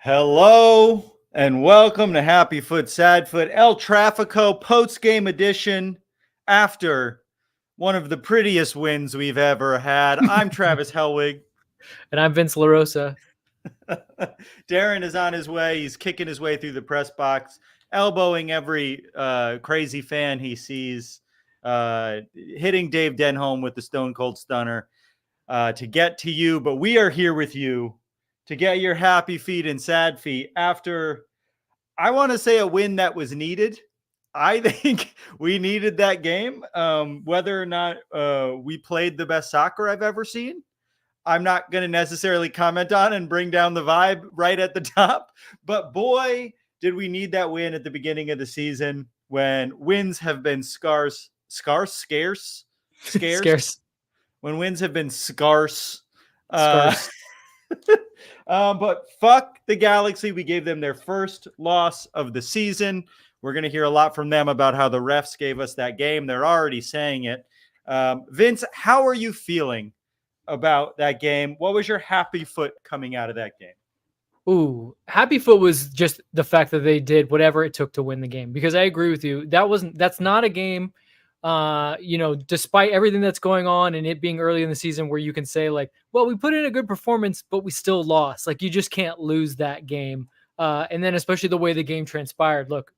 Hello and welcome to Happy Foot, Sad Foot, El Tráfico post-game edition after one of the prettiest wins we've ever had. I'm Travis Helwig. And I'm Vince LaRosa. Darren is on his way. He's kicking his way through the press box, elbowing every crazy fan he sees, hitting Dave Denholm with the Stone Cold Stunner to get to you. But we are here with you to get your happy feet and sad feet after, I want to say, a win that was needed. I think we needed that game. Whether or not we played the best soccer I've ever seen, I'm not going to necessarily comment on and bring down the vibe right at the top. But boy, did we need that win at the beginning of the season when wins have been scarce. When wins have been scarce. But fuck the Galaxy. We gave them their first loss of the season. We're going to hear a lot from them about how the refs gave us that game. They're already saying it. Vince, how are you feeling about that game? What was your happy foot coming out of that game? Ooh, happy foot was just the fact that they did whatever it took to win the game. Because I agree with you. That's not a game, despite everything that's going on and it being early in the season where you can say like, well, we put in a good performance, but we still lost. Like you just can't lose that game. And then especially the way the game transpired. Look,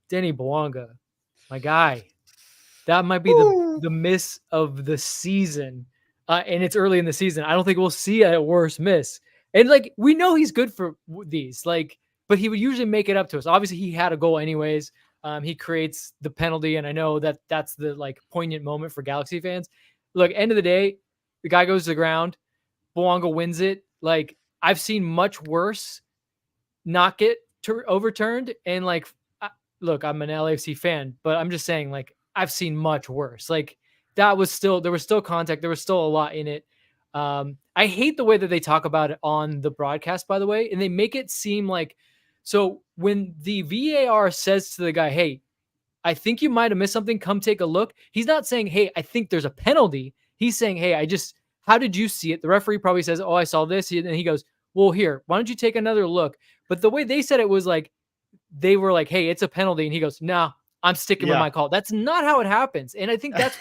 Denny Bouanga, my guy, that might be the miss of the season. And it's early in the season. I don't think we'll see a worse miss. And like, we know he's good for these, like, but he would usually make it up to us. Obviously he had a goal anyways. He creates the penalty. And I know that that's the like poignant moment for Galaxy fans. Look, end of the day, the guy goes to the ground, Bouanga wins it. Like I've seen much worse not get overturned. And like, look, I'm an LAFC fan, but I'm just saying like, I've seen much worse. Like there was still contact. There was still a lot in it. I hate the way that they talk about it on the broadcast, by the way, and they make it seem like, so when the VAR says to the guy, hey, I think you might have missed something, come take a look. He's not saying, hey, I think there's a penalty. He's saying, hey, how did you see it? The referee probably says, oh, I saw this. And he goes, well, here, why don't you take another look? But the way they said it was like, they were like, hey, it's a penalty. And he goes, no, I'm sticking with my call. That's not how it happens. And I think that's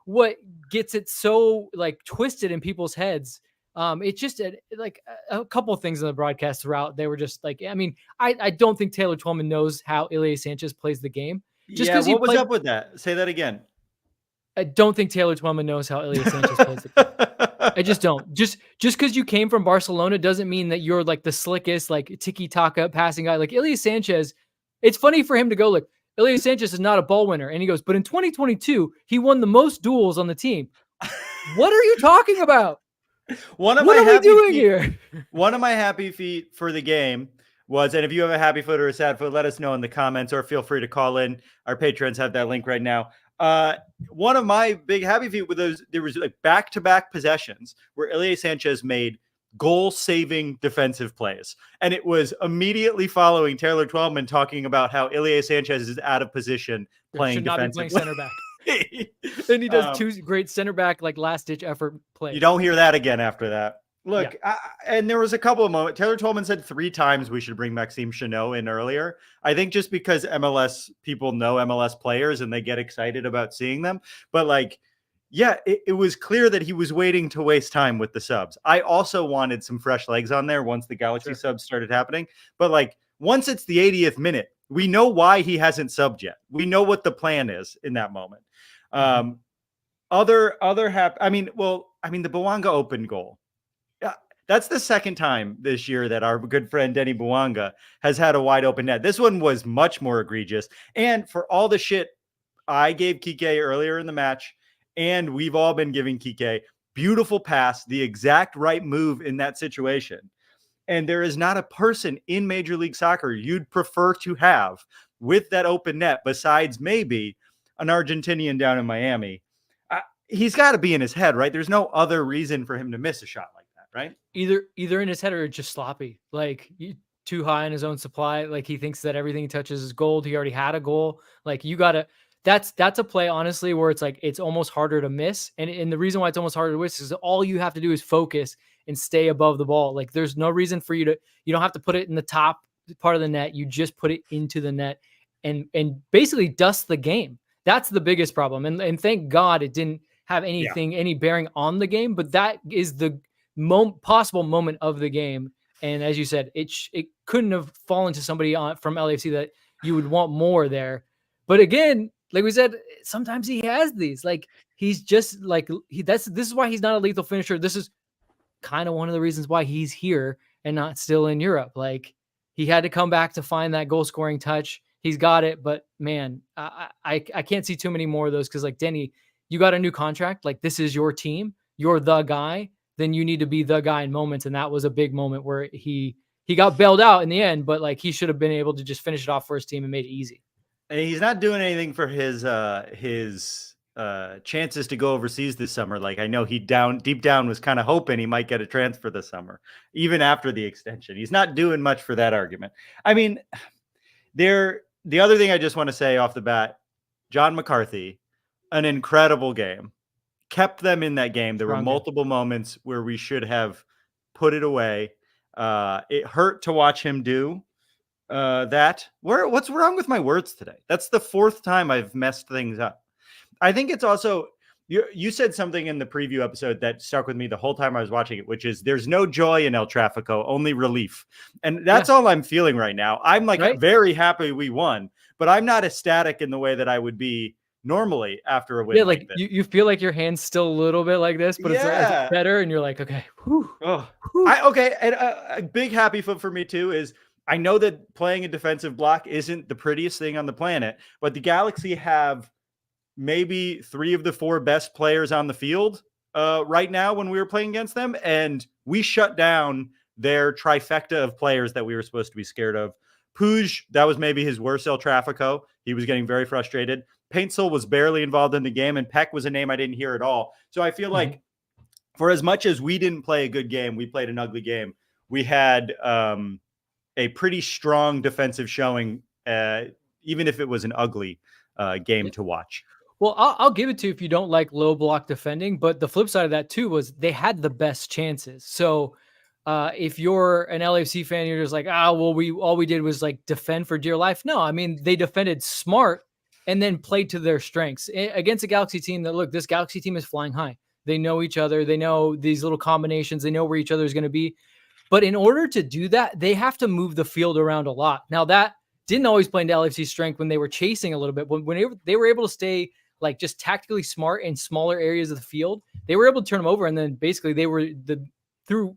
what gets it so like twisted in people's heads. It's just like a couple of things in the broadcast throughout. They were just like, I mean, I don't think Taylor Twellman knows how Ilie Sanchez plays the game. Just because what was up with that? Say that again. I don't think Taylor Twellman knows how Ilie Sanchez plays the game. I just don't. Just because you came from Barcelona doesn't mean that you're like the slickest, like tiki-taka passing guy. Like Ilie Sanchez, it's funny for him to go like, Ilie Sanchez is not a ball winner. And he goes, but in 2022, he won the most duels on the team. What are you talking about? What are we doing here? One of my happy feet for the game was, and if you have a happy foot or a sad foot, let us know in the comments or feel free to call in. Our patrons have that link right now. One of my big happy feet with those, there was like back-to-back possessions where Ilie Sanchez made goal-saving defensive plays. And it was immediately following Taylor Twellman talking about how Ilie Sanchez is out of position playing defensive. Should not be playing center back. And he does two great center back, like last-ditch effort plays. You don't hear that again after that. Look, yeah. And there was a couple of moments. Taylor Twellman said 3 times we should bring Maxime Chanot in earlier. I think just because MLS people know MLS players and they get excited about seeing them. But like, yeah, it was clear that he was waiting to waste time with the subs. I also wanted some fresh legs on there once the Galaxy subs started happening. But like, once it's the 80th minute, we know why he hasn't subbed yet. We know what the plan is in that moment. The Bouanga open goal. That's the second time this year that our good friend Denny Bouanga has had a wide open net. This one was much more egregious. And for all the shit I gave Kike earlier in the match, and we've all been giving Kike, beautiful pass, the exact right move in that situation. And there is not a person in Major League Soccer you'd prefer to have with that open net besides maybe an Argentinian down in Miami. He's got to be in his head, right? There's no other reason for him to miss a shot like that, right? Either in his head or just sloppy, like too high in his own supply. Like he thinks that everything he touches is gold. He already had a goal. Like you got to, that's a play, honestly, where it's like, it's almost harder to miss. And the reason why it's almost harder to miss is all you have to do is focus and stay above the ball. Like there's no reason for you don't have to put it in the top part of the net. You just put it into the net and basically dust the game. That's the biggest problem. And thank God it didn't have any bearing on the game, but that is the possible moment of the game. And as you said, it couldn't have fallen to somebody from LAFC that you would want more there. But again, like we said, sometimes he has these. Like he's just like this is why he's not a lethal finisher. This is kind of one of the reasons why he's here and not still in Europe. Like he had to come back to find that goal scoring touch. He's got it, but man, I can't see too many more of those because like Denny, you got a new contract. Like this is your team. You're the guy. Then you need to be the guy in moments. And that was a big moment where he got bailed out in the end, but like he should have been able to just finish it off for his team and made it easy. And he's not doing anything for his chances to go overseas this summer. Like I know he deep down was kind of hoping he might get a transfer this summer, even after the extension. He's not doing much for that argument. I mean, the other thing I just want to say off the bat, John McCarthy, an incredible game, kept them in that game. There were multiple moments where we should have put it away. It hurt to watch him do that. What's wrong with my words today? That's the fourth time I've messed things up. I think it's also, you said something in the preview episode that stuck with me the whole time I was watching it, which is there's no joy in El Tráfico, only relief. And that's all I'm feeling right now. I'm like very happy we won, but I'm not ecstatic in the way that I would be normally after a win. Yeah, like you feel like your hand's still a little bit like this, but it's better. And you're like, okay. Whew, whew. And a big happy foot for me too is I know that playing a defensive block isn't the prettiest thing on the planet, but the Galaxy have maybe 3 of the 4 best players on the field right now when we were playing against them. And we shut down their trifecta of players that we were supposed to be scared of. Puig, that was maybe his worst El Tráfico. He was getting very frustrated. Paintsel was barely involved in the game, and Peck was a name I didn't hear at all. So I feel like for as much as we didn't play a good game, we played an ugly game. We had a pretty strong defensive showing, even if it was an ugly game to watch. Well, I'll give it to you if you don't like low block defending, but the flip side of that too was they had the best chances. So if you're an LAFC fan, you're just like, all we did was like defend for dear life. No, I mean, they defended smart and then played to their strengths against a Galaxy team that, look, this Galaxy team is flying high. They know each other. They know these little combinations. They know where each other is going to be. But in order to do that, they have to move the field around a lot. Now, that didn't always play into LAFC's strength when they were chasing a little bit. When they were able to stay like just tactically smart in smaller areas of the field, they were able to turn them over. And then basically they were through,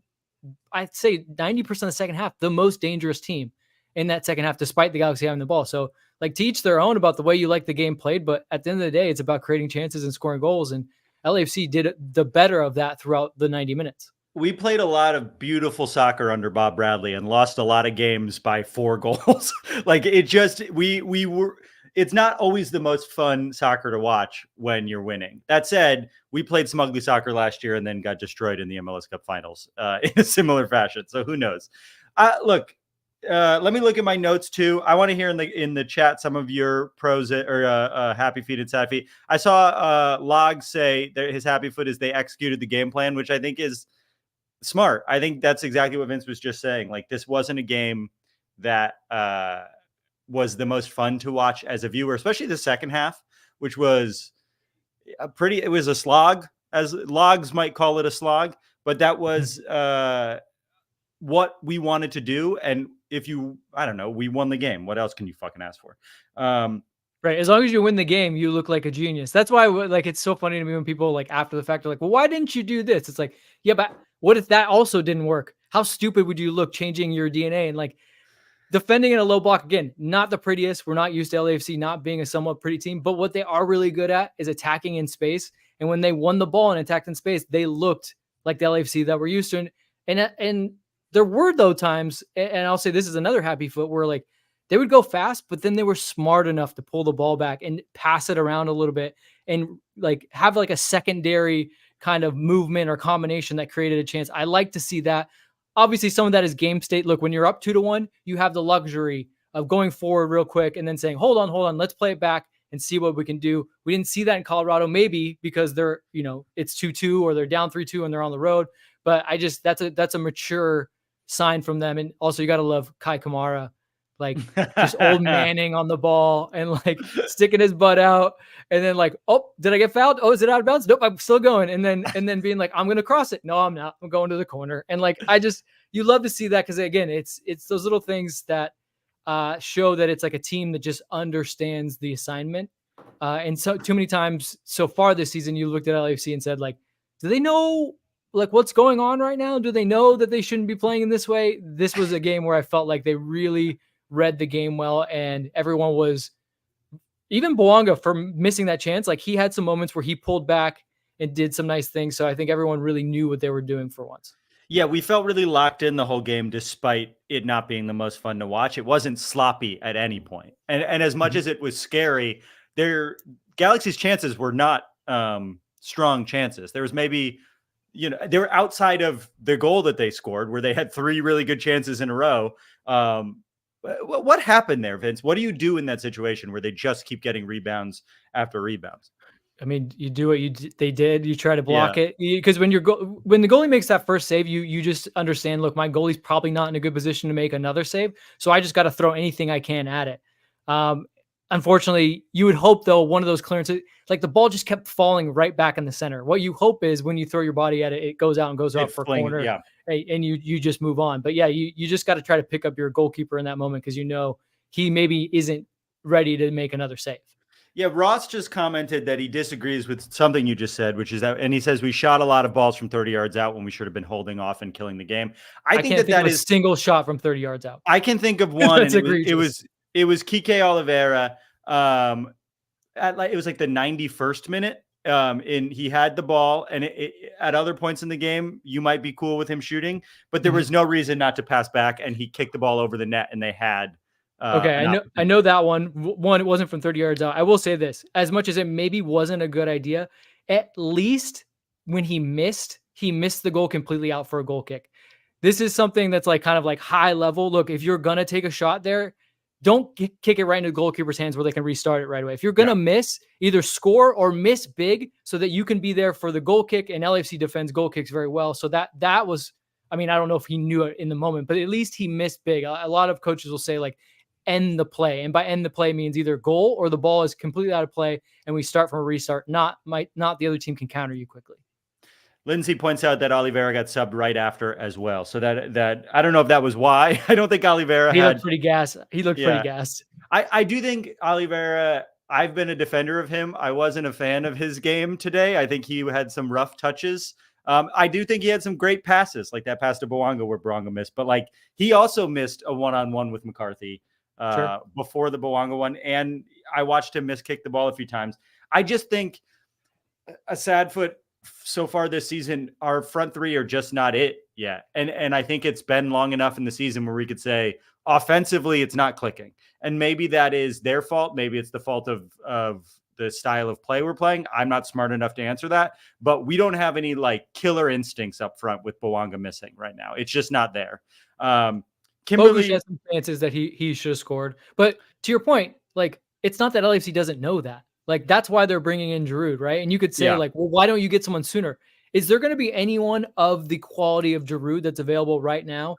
I'd say 90% of the second half, the most dangerous team in that second half, despite the Galaxy having the ball. So like to each their own about the way you like the game played. But at the end of the day, it's about creating chances and scoring goals. And LAFC did the better of that throughout the 90 minutes. We played a lot of beautiful soccer under Bob Bradley and lost a lot of games by 4 goals. Like it just, it's not always the most fun soccer to watch when you're winning. That said, we played some ugly soccer last year and then got destroyed in the MLS Cup finals in a similar fashion. So who knows? Look, let me look at my notes too. I want to hear in the chat some of your pros or happy feet and sad feet. I saw Log say that his happy foot is they executed the game plan, which I think is smart. I think that's exactly what Vince was just saying. Like this wasn't a game that was the most fun to watch as a viewer, especially the second half, which was it was a slog, as logs might call it, a slog, but that was what we wanted to do. And I don't know, we won the game. What else can you fucking ask for? Right. As long as you win the game, you look like a genius. That's why like it's so funny to me when people like after the fact are like, well, why didn't you do this? It's like, yeah, but what if that also didn't work? How stupid would you look changing your DNA? And like defending in a low block, again, not the prettiest. We're not used to LAFC not being a somewhat pretty team, but what they are really good at is attacking in space. And when they won the ball and attacked in space, they looked like the LAFC that we're used to. And there were though times, and I'll say this is another happy foot, where like they would go fast, but then they were smart enough to pull the ball back and pass it around a little bit and like have like a secondary kind of movement or combination that created a chance. I like to see that. Obviously, some of that is game state. Look, when you're up 2-1, you have the luxury of going forward real quick and then saying, hold on, let's play it back and see what we can do. We didn't see that in Colorado, maybe because they're, it's 2-2 or they're down 3-2 and they're on the road. But that's a mature sign from them. And also you got to love Kai Kamara, like just old manning on the ball and like sticking his butt out. And then like, oh, did I get fouled? Oh, is it out of bounds? Nope, I'm still going. And then being like, I'm going to cross it. No, I'm not. I'm going to the corner. And like, you love to see that. Cause again, it's those little things that show that it's like a team that just understands the assignment. And so too many times so far this season, you looked at LAFC and said like, do they know like what's going on right now? Do they know that they shouldn't be playing in this way? This was a game where I felt like they really read the game well, and everyone was, even Bouanga for missing that chance. Like he had some moments where he pulled back and did some nice things. So I think everyone really knew what they were doing for once. Yeah, we felt really locked in the whole game, despite it not being the most fun to watch. It wasn't sloppy at any point. And as much as it was scary, Galaxy's chances were not strong chances. There was maybe, they were outside of the goal that they scored, where they had 3 really good chances in a row. What happened there, Vince? What do you do in that situation where they just keep getting rebounds after rebounds? I mean, you do what they did. You try to block it, because when the goalie makes that first save, you just understand. Look, my goalie's probably not in a good position to make another save, so I just got to throw anything I can at it. Unfortunately, you would hope though one of those clearances, like the ball just kept falling right back in the center. What you hope is when you throw your body at it, it goes out and goes up for a corner, and you just move on. But yeah, you just got to try to pick up your goalkeeper in that moment, because he maybe isn't ready to make another save. Yeah, Ross just commented that he disagrees with something you just said, which is that, and he says we shot a lot of balls from 30 yards out when we should have been holding off and killing the game. I think that is a single shot from 30 yards out. I can think of one. And it was Kike Oliveira. It was like the 91st minute. And he had the ball, and at other points in the game, you might be cool with him shooting, but there was no reason not to pass back, and he kicked the ball over the net, and they had. Okay, I know that one. One, it wasn't from 30 yards out. I will say this: as much as it maybe wasn't a good idea, at least when he missed the goal completely out for a goal kick. This is something that's like kind of like high level. Look, if you're gonna take a shot there, don't kick it right into the goalkeeper's hands where they can restart it right away. If you're gonna miss, either score or miss big so that you can be there for the goal kick. And LAFC defends goal kicks very well, so that was. I mean, I don't know if he knew it in the moment, but at least he missed big. A lot of coaches will say like, end the play, and by end the play means either goal or the ball is completely out of play and we start from a restart. Not the other team can counter you quickly. Lindsay points out that Oliveira got subbed right after as well, so that I don't know if that was why. I don't think Oliveira looked pretty gassed. He looked pretty gassed. I do think Oliveira, I've been a defender of him. I wasn't a fan of his game today. I think he had some rough touches. I do think he had some great passes, like that pass to Bouanga where Bouanga missed, but like he also missed a one-on-one with McCarthy before the Bouanga one. And I watched him kick the ball a few times. I just think a sad foot so far this season, our front 3 are just not it yet. And I think it's been long enough in the season where we could say offensively, it's not clicking. And maybe that is their fault. Maybe it's the fault of the style of play we're playing. I'm not smart enough to answer that, but we don't have any like killer instincts up front with Bouanga missing right now. It's just not there. Kimberly has some chances that he should have scored. But to your point, like, it's not that LAFC doesn't know that. Like, that's why they're bringing in Giroud, right? And you could say, like, well, why don't you get someone sooner? Is there going to be anyone of the quality of Giroud that's available right now?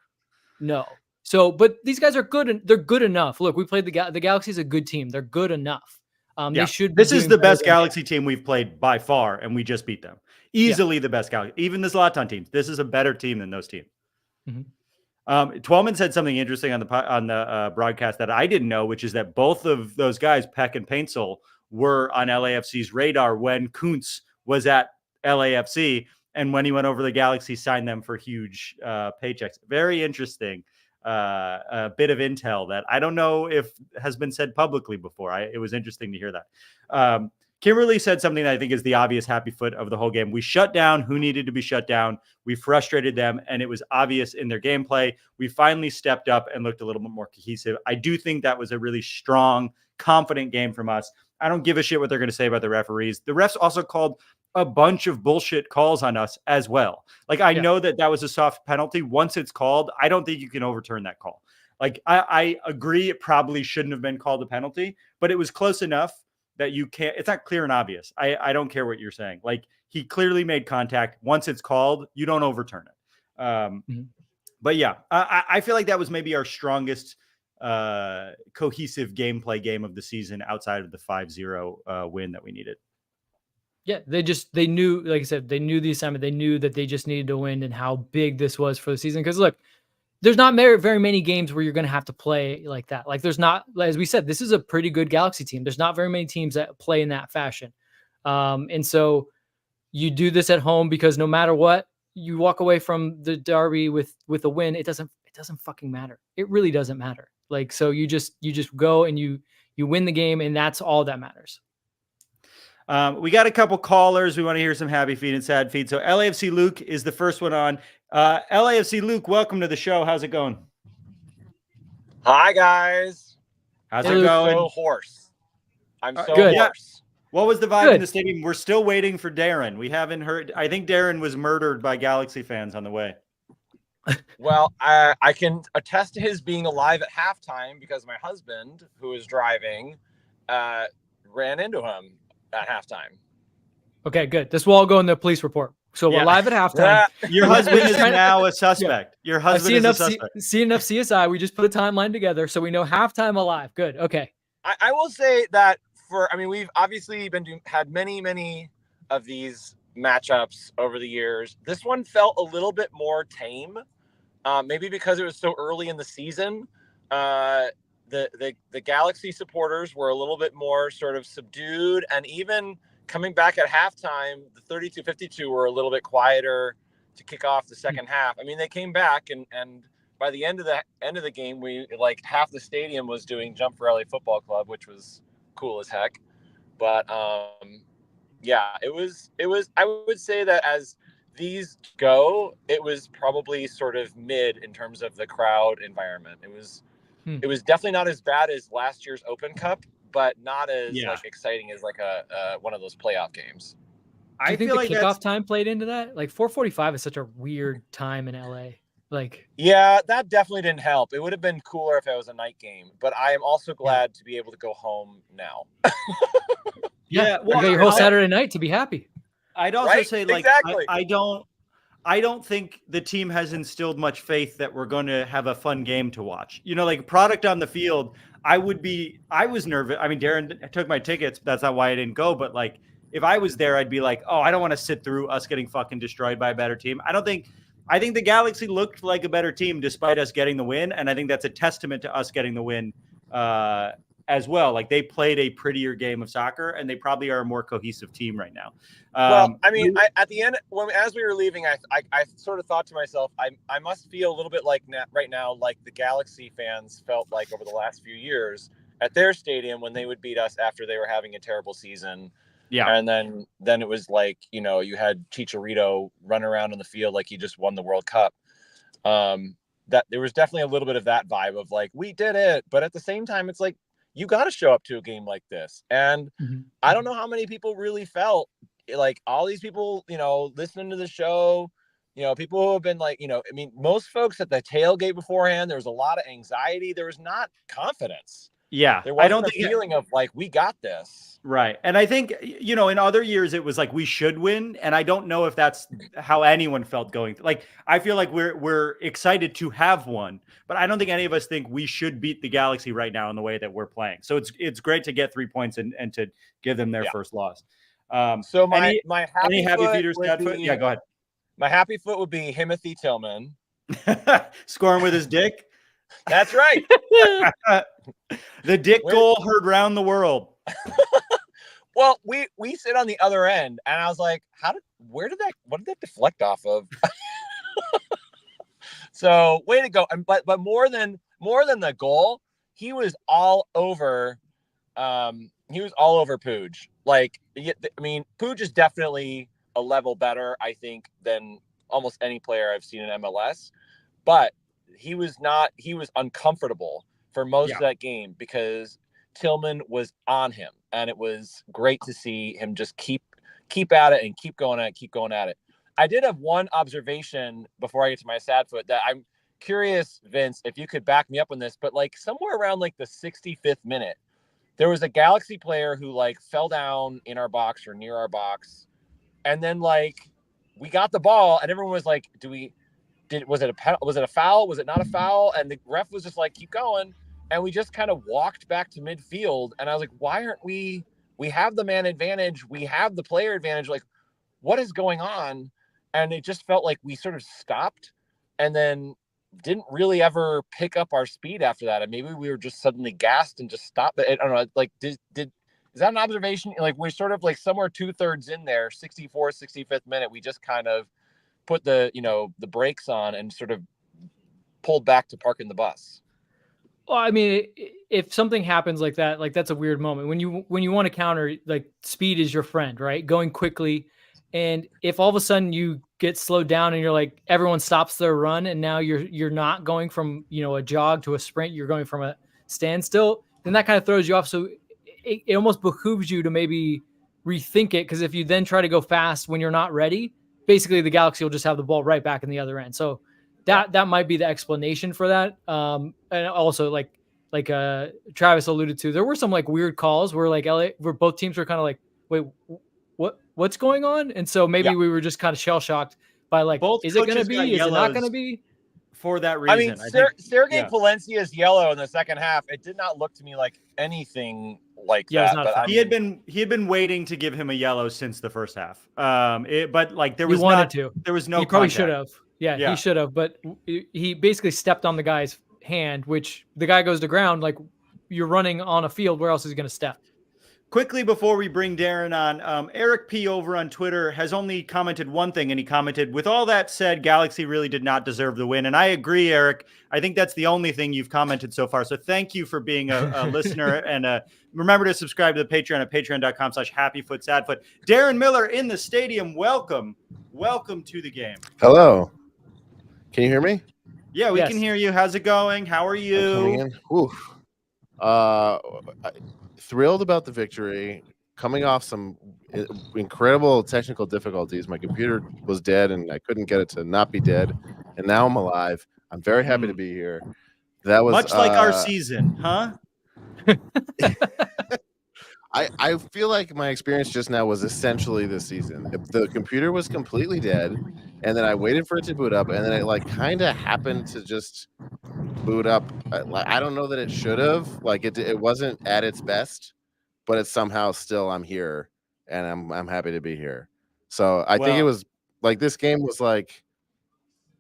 No. So, but these guys are good, and they're good enough. Look, we played the Galaxy is a good team. They're good enough. They should. This is the best Galaxy team we've played by far, and we just beat them. Easily the best Galaxy. Even the Zlatan teams. This is a better team than those teams. Mm-hmm. Twelman said something interesting on the broadcast that I didn't know, which is that both of those guys, Peck and Paintsel, were on LAFC's radar when Kuntz was at LAFC, and when he went over the Galaxy, signed them for huge paychecks. Very interesting. A bit of intel that I don't know if has been said publicly before. It was interesting to hear that. Kimberly said something that I think is the obvious happy foot of the whole game. We shut down who needed to be shut down. We frustrated them, and it was obvious in their gameplay. We finally stepped up and looked a little bit more cohesive. I do think that was a really strong, confident game from us. I don't give a shit what they're going to say about the referees. The refs also called a bunch of bullshit calls on us as well. Like, I know that was a soft penalty. Once it's called, I don't think you can overturn that call. Like, I agree it probably shouldn't have been called a penalty, but it was close enough that you can't, it's not clear and obvious. I don't care what you're saying. Like, he clearly made contact. Once it's called, you don't overturn it. Mhm. But yeah, I feel like that was maybe our strongest cohesive gameplay game of the season outside of the 5-0 win that we needed. Yeah, they knew, like I said, they knew the assignment. They knew that they just needed to win and how big this was for the season. Because look, there's not very many games where you're going to have to play like that. Like there's not, as we said, this is a pretty good Galaxy team. There's not very many teams that play in that fashion. And so you do this at home because no matter what, you walk away from the derby with a win. It doesn't fucking matter. It really doesn't matter. Like, so you just go and you win the game, and that's all that matters. We got a couple callers. We want to hear some happy feed and sad feed. So LAFC Luke is the first one on. LAFC Luke, welcome to the show. How's it going? Hi, guys. How's Hey, it Luke. going? So hoarse. I'm so good. hoarse. What was the vibe Good. in the stadium? We're still waiting for Darren. We haven't heard. I think Darren was murdered by Galaxy fans on the way. Well, I can attest to his being alive at halftime because my husband, who was driving, ran into him at halftime. Okay, good. This will all go in the police report. So we're live at halftime. Your husband is now a suspect. Your husband is a suspect. See enough CSI. We just put a timeline together so we know halftime alive. Good. Okay. I will say that we've obviously had many of these matchups over the years. This one felt a little bit more tame, maybe because it was so early in the season. The Galaxy supporters were a little bit more sort of subdued, and even coming back at halftime, the 32-52 were a little bit quieter to kick off the second half. I mean, they came back, and by the end of the game, we like half the stadium was doing Jump for LA Football Club, which was cool as heck. But yeah, it was. I would say that as these go, it was probably sort of mid in terms of the crowd environment. It was definitely not as bad as last year's Open Cup, but not as like exciting as like a one of those playoff games. Do you think the kickoff time played into that? Like 4:45 is such a weird time in LA. Like, yeah, that definitely didn't help. It would have been cooler if it was a night game, but I am also glad to be able to go home now. Yeah, well, you got your whole Saturday night to be happy. I'd also say, like, exactly. I don't think the team has instilled much faith that we're going to have a fun game to watch. You know, like product on the field, I was nervous. I mean, Darren took my tickets. That's not why I didn't go. But like, if I was there, I'd be like, oh, I don't want to sit through us getting fucking destroyed by a better team. I think the Galaxy looked like a better team despite us getting the win. And I think that's a testament to us getting the win as well. Like they played a prettier game of soccer and they probably are a more cohesive team right now. Well, I mean, at the end, as we were leaving, I sort of thought to myself, I must feel a little bit like right now, like the Galaxy fans felt like over the last few years at their stadium when they would beat us after they were having a terrible season. Yeah. And then it was like, you know, you had Chicharito run around on the field like he just won the World Cup. That there was definitely a little bit of that vibe of like, we did it. But at the same time, it's like, you got to show up to a game like this. And I don't know how many people really felt like all these people, you know, listening to the show, you know, people who have been like, you know, I mean, most folks at the tailgate beforehand, there was a lot of anxiety. There was not confidence. Yeah. There wasn't a feeling of like, we got this. Right. And I think, you know, in other years, it was like, we should win. And I don't know if that's how anyone felt going through. Like, I feel like we're excited to have won, but I don't think any of us think we should beat the Galaxy right now in the way that we're playing. So it's great to get 3 points and to give them their first loss. So my happy feeders, yeah, go ahead. My happy foot would be Timothy Tillman. Scoring with his dick. That's right. The dick goal heard round the world. Well, we sit on the other end, and I was like, what did that deflect off of? So way to go. And but more than the goal, he was all over Pooj. Like, I mean, Pooj is definitely a level better, I think, than almost any player I've seen in MLS. But he was uncomfortable for most of that game because Tillman was on him, and it was great to see him just keep at it and keep going at it. I did have one observation before I get to my sad foot that I'm curious, Vince, if you could back me up on this, but like somewhere around like the 65th minute, there was a Galaxy player who like fell down in our box or near our box, and then like we got the ball and everyone was like, do we was it a foul? Was it not a foul? And the ref was just like, keep going. And we just kind of walked back to midfield. And I was like, why aren't we have the man advantage. We have the player advantage. Like, what is going on? And it just felt like we sort of stopped and then didn't really ever pick up our speed after that. And maybe we were just suddenly gassed and just stopped. I don't know. Like, is that an observation? Like, we're sort of like somewhere 2/3 in there, 64th, 65th minute. We just kind of put the brakes on and sort of pulled back to parking the bus. Well, I mean, if something happens like that, like that's a weird moment when you want to counter, like speed is your friend, right? Going quickly. And if all of a sudden you get slowed down and you're like, everyone stops their run and now you're not going from, a jog to a sprint, you're going from a standstill, then that kind of throws you off. So it almost behooves you to maybe rethink it. Cause if you then try to go fast when you're not ready, basically the Galaxy will just have the ball right back in the other end. So that might be the explanation for that. And also like Travis alluded to, there were some like weird calls where like where both teams were kind of like, wait, what's going on? And so maybe we were just kind of shell shocked by like, Both is it going to be? Is it not going to be? For that reason, I mean, Sergei Palencia's yellow in the second half. It did not look to me like anything like that. But he had been waiting to give him a yellow since the first half. But like there was there was no. He probably should have. Yeah, he should have. But he basically stepped on the guy's hand, which the guy goes to ground. Like you're running on a field. Where else is he going to step? Quickly before we bring Darren on, Eric P. over on Twitter has only commented one thing, and he commented, with all that said, Galaxy really did not deserve the win. And I agree, Eric. I think that's the only thing you've commented so far. So thank you for being a listener. And remember to subscribe to the Patreon at patreon.com/happyfootsadfoot. Darren Miller in the stadium. Welcome to the game. Hello. Can you hear me? Yeah, we can hear you. How's it going? How are you? Thrilled about the victory, coming off some incredible technical difficulties. My computer was dead and I couldn't get it to not be dead, and now I'm alive. I'm very happy to be here. That was much like our season, huh? I feel like my experience just now was essentially this season. The computer was completely dead, and then I waited for it to boot up, and then it like kind of happened to just boot up. I don't know that it should have. Like it wasn't at its best, but it's somehow still I'm here, and I'm happy to be here. So I think it was like this game was like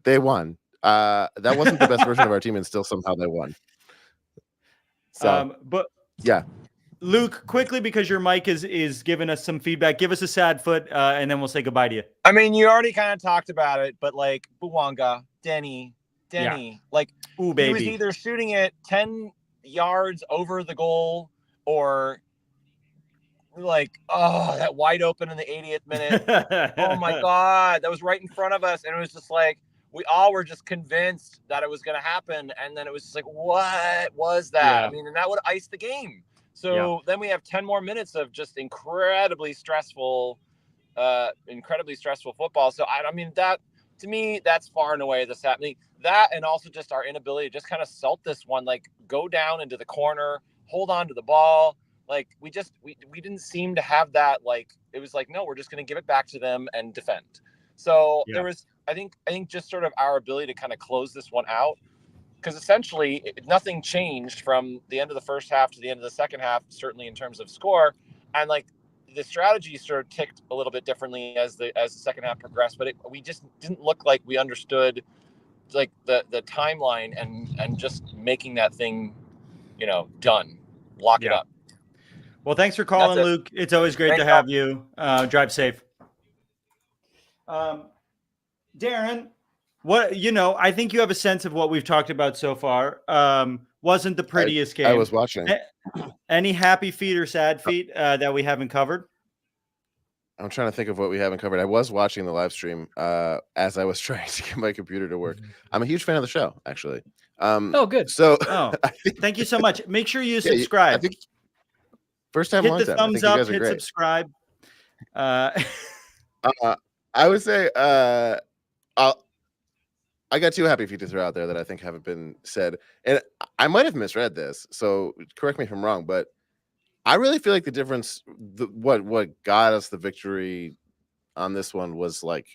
they won. That wasn't the best version of our team, and still somehow they won. So, but yeah. Luke, quickly, because your mic is giving us some feedback, give us a sad foot, and then we'll say goodbye to you. I mean, you already kind of talked about it, but like Bouanga, Denny, like ooh, baby. He was either shooting it 10 yards over the goal or like, that wide open in the 80th minute. Oh my God, that was right in front of us. And it was just like, we all were just convinced that it was going to happen. And then it was just like, what was that? Yeah. I mean, and that would ice the game. So then we have 10 more minutes of just incredibly stressful football. So I mean, that to me, that's far and away this happening. That and also just our inability to just kind of salt this one, like go down into the corner, hold on to the ball. Like we didn't seem to have that. Like it was like, no, we're just going to give it back to them and defend. So there was, I think just sort of our ability to kind of close this one out. Because essentially nothing changed from the end of the first half to the end of the second half, certainly in terms of score. And like the strategy sort of ticked a little bit differently as the second half progressed, but we just didn't look like we understood like the timeline and just making that thing, done, lock it up. Well, thanks for calling, Luke. It's always great to have you. Drive safe. Darren, I think you have a sense of what we've talked about so far. Wasn't the prettiest game. I was watching. Any happy feet or sad feet that we haven't covered? I'm trying to think of what we haven't covered. I was watching the live stream as I was trying to get my computer to work. I'm a huge fan of the show, actually. Good. So, thank you so much. Make sure you subscribe. I think first time, hit long the time. thumbs up. Hit subscribe. I would say I got two happy feet to throw out there that I think haven't been said, and I might have misread this, so correct me if I'm wrong, but I really feel like the difference, what got us the victory on this one was like,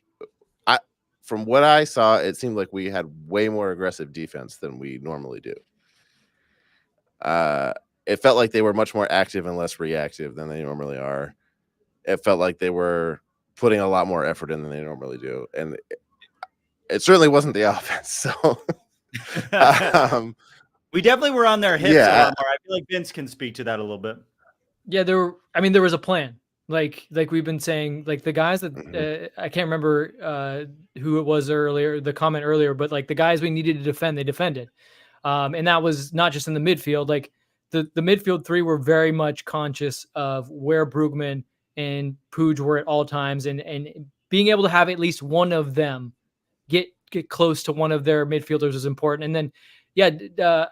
from what I saw, it seemed like we had way more aggressive defense than we normally do. It felt like they were much more active and less reactive than they normally are. It felt like they were putting a lot more effort in than they normally do, and it certainly wasn't the offense. So we definitely were on their hips a lot more. I feel like Vince can speak to that a little bit. Yeah, there was a plan. Like we've been saying, like the guys that I can't remember who it was earlier, the comment earlier, but like the guys we needed to defend, they defended. And that was not just in the midfield. Like the midfield three were very much conscious of where Brugman and Puig were at all times, and being able to have at least one of them get close to one of their midfielders is important. And then,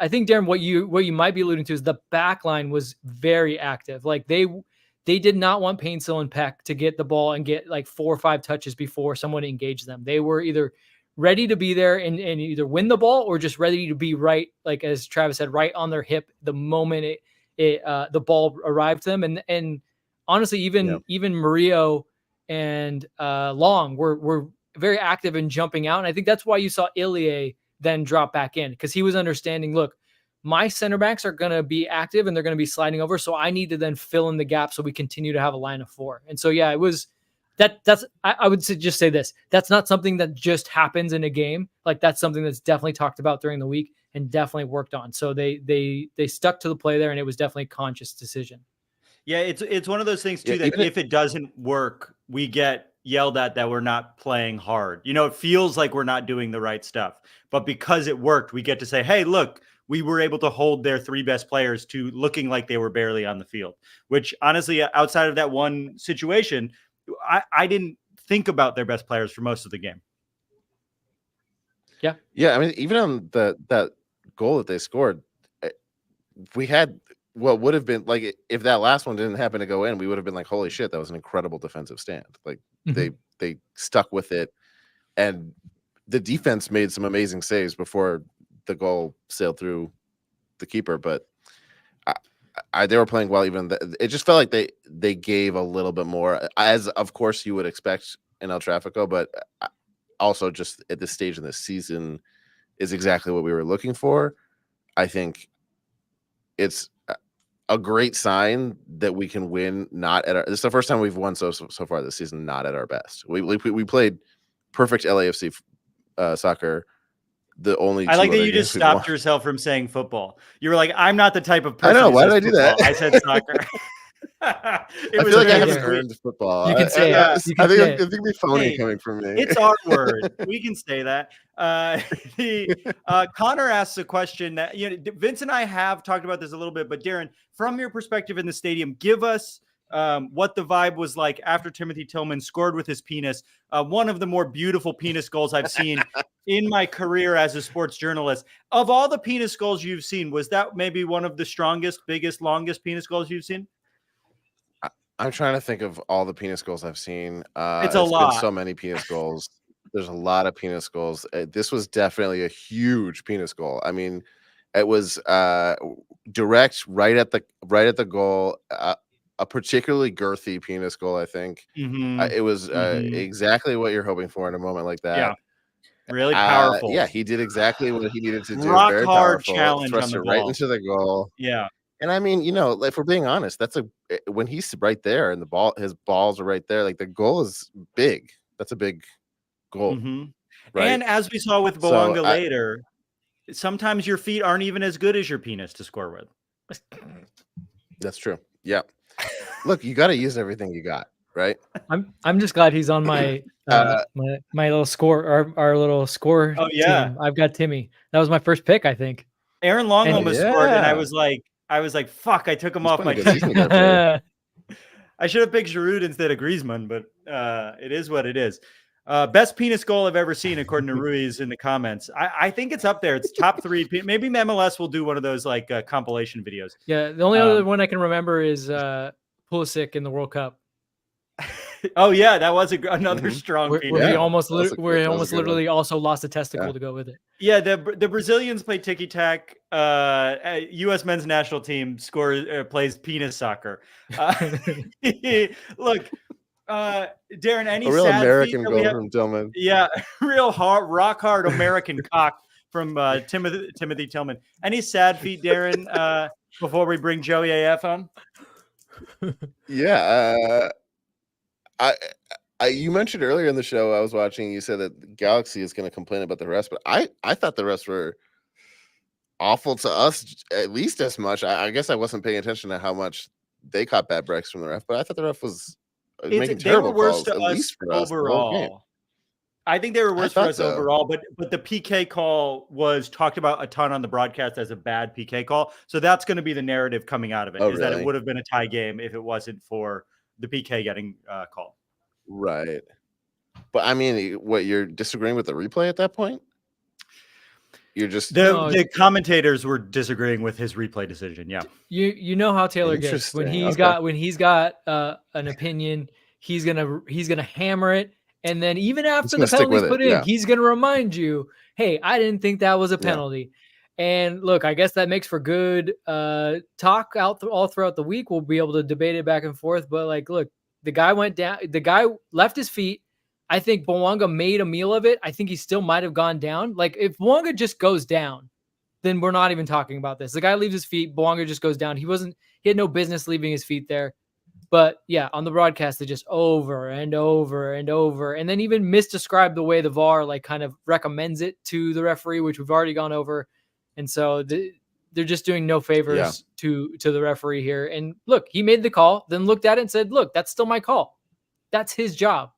I think, Darren, what you might be alluding to is the back line was very active. Like they did not want Painsil and Peck to get the ball and get like 4 or 5 touches before someone engaged them. They were either ready to be there and either win the ball or just ready to be right, like as Travis said, right on their hip the moment the ball arrived to them. And honestly, even Murillo and Long were very active in jumping out. And I think that's why you saw Ilie then drop back in, because he was understanding, look, my center backs are going to be active and they're going to be sliding over. So I need to then fill in the gap so we continue to have a line of 4. And so, it was I would just say this, that's not something that just happens in a game. Like that's something that's definitely talked about during the week and definitely worked on. So they stuck to the play there, and it was definitely a conscious decision. Yeah, it's one of those things too, that if it doesn't work, we get yelled at that we're not playing hard. It feels like we're not doing the right stuff. But because it worked, we get to say, hey, look, we were able to hold their 3 best players to looking like they were barely on the field, which honestly, outside of that one situation, I didn't think about their best players for most of the game. Yeah. Yeah. I mean, even on that goal that they scored, we had what would have been like, if that last one didn't happen to go in, we would have been like, holy shit, that was an incredible defensive stand. Like they stuck with it, and the defense made some amazing saves before the goal sailed through the keeper. But they were playing well. Even it just felt like they gave a little bit more, as of course you would expect in El Tráfico, but also just at this stage in the season is exactly what we were looking for. I think it's a great sign that we can win not at our. This is the first time we've won so far this season not at our best. We played perfect LAFC soccer. The only I like that you just stopped yourself from saying football. You were like, I'm not the type of person. I know. Why did I do that? I said soccer. I feel like I haven't earned football. You can say it. I think it'd be phony coming from me. It's our word. We can say that. Connor asks a question that Vince and I have talked about this a little bit, but Darren, from your perspective in the stadium, give us what the vibe was like after Timothy Tillman scored with his penis. One of the more beautiful penis goals I've seen in my career as a sports journalist. Of all the penis goals you've seen, was that maybe one of the strongest, biggest, longest penis goals you've seen? I'm trying to think of all the penis goals I've seen. It's a lot. Been so many penis goals. There's a lot of penis goals. This was definitely a huge penis goal. I mean, it was direct, right at the goal. A particularly girthy penis goal, I think. It was exactly what you're hoping for in a moment like that. Yeah, really powerful. Yeah, he did exactly what he needed to do. Rock Very hard powerful. challenge Thrust on the it right ball. into the goal. Yeah. And I mean, if we're being honest, when he's right there and his balls are right there, like the goal is big. That's a big goal. Right? And as we saw with Bouanga later, sometimes your feet aren't even as good as your penis to score with. That's true. Yeah. Look, you got to use everything you got, right? I'm just glad he's on my my little score, our little score. Oh yeah, team. I've got Timmy. That was my first pick, I think. Aaron Long almost scored, and I was like, fuck, I took him off my team. I should have picked Giroud instead of Griezmann, but it is what it is. Best penis goal I've ever seen, according to Ruiz in the comments. I think it's up there. It's top 3. Maybe MLS will do one of those like compilation videos. Yeah, the only other one I can remember is Pulisic in the World Cup. Oh yeah, that was another strong penis. Where he almost literally also lost a testicle to go with it. Yeah, the Brazilians play tiki-tac. U.S. men's national team plays penis soccer. Look, Darren, any A real sad American feet that goal we have? from Tillman. Yeah, real hard, rock hard American cock from Timothy Tillman. Any sad feet, Darren? Before we bring Joey AF on. Yeah, you mentioned earlier in the show I was watching. You said that the Galaxy is going to complain about the refs, but I thought the refs were awful to us at least as much. I guess I wasn't paying attention to how much they caught bad breaks from the ref, but I thought the ref was making terrible calls, at least for us, the whole game. overall. I think they were worse for us overall, but the PK call was talked about a ton on the broadcast as a bad PK call. So that's going to be the narrative coming out of it, that it would have been a tie game if it wasn't for the PK getting called. Right. But I mean, what, you're disagreeing with the replay at that point? You're just the commentators were disagreeing with his replay decision. Yeah. You know how Taylor gets when he's got an opinion, he's gonna hammer it. And then even after the penalty's put in, he's going to remind you, hey, I didn't think that was a penalty. Yeah. And look, I guess that makes for good talk all throughout the week. We'll be able to debate it back and forth. But like, look, the guy went down. The guy left his feet. I think Bouanga made a meal of it. I think he still might have gone down. Like if Bouanga just goes down, then we're not even talking about this. The guy leaves his feet. Bouanga just goes down. He had no business leaving his feet there. But yeah, on the broadcast, they just over and over and over, and then even misdescribe the way the VAR like kind of recommends it to the referee, which we've already gone over. And so they're just doing no favors to the referee here. And look, he made the call, then looked at it and said, look, that's still my call. That's his job.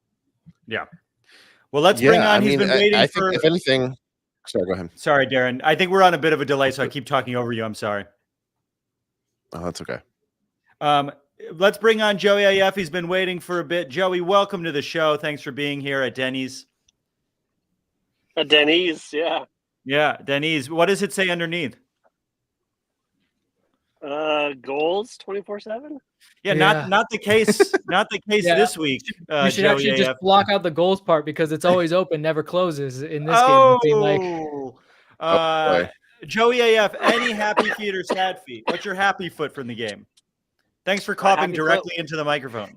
Yeah. Well, let's bring on, he's been waiting I for. Think if anything, sorry, go ahead. Sorry, Darren. I think we're on a bit of a delay, so I keep talking over you. I'm sorry. Oh, that's okay. Let's bring on Joey AF. He's been waiting for a bit. Joey, welcome to the show. Thanks for being here at Denny's. At Denny's, yeah. Yeah, Denny's. What does it say underneath? Goals 24/7. Yeah, not the case. Not the case this week. You should actually just block out the goals part because it's always open, never closes in this game. It seemed like. Joey AF. Any happy feet or sad feet? What's your happy foot from the game? Thanks for coughing directly into the microphone.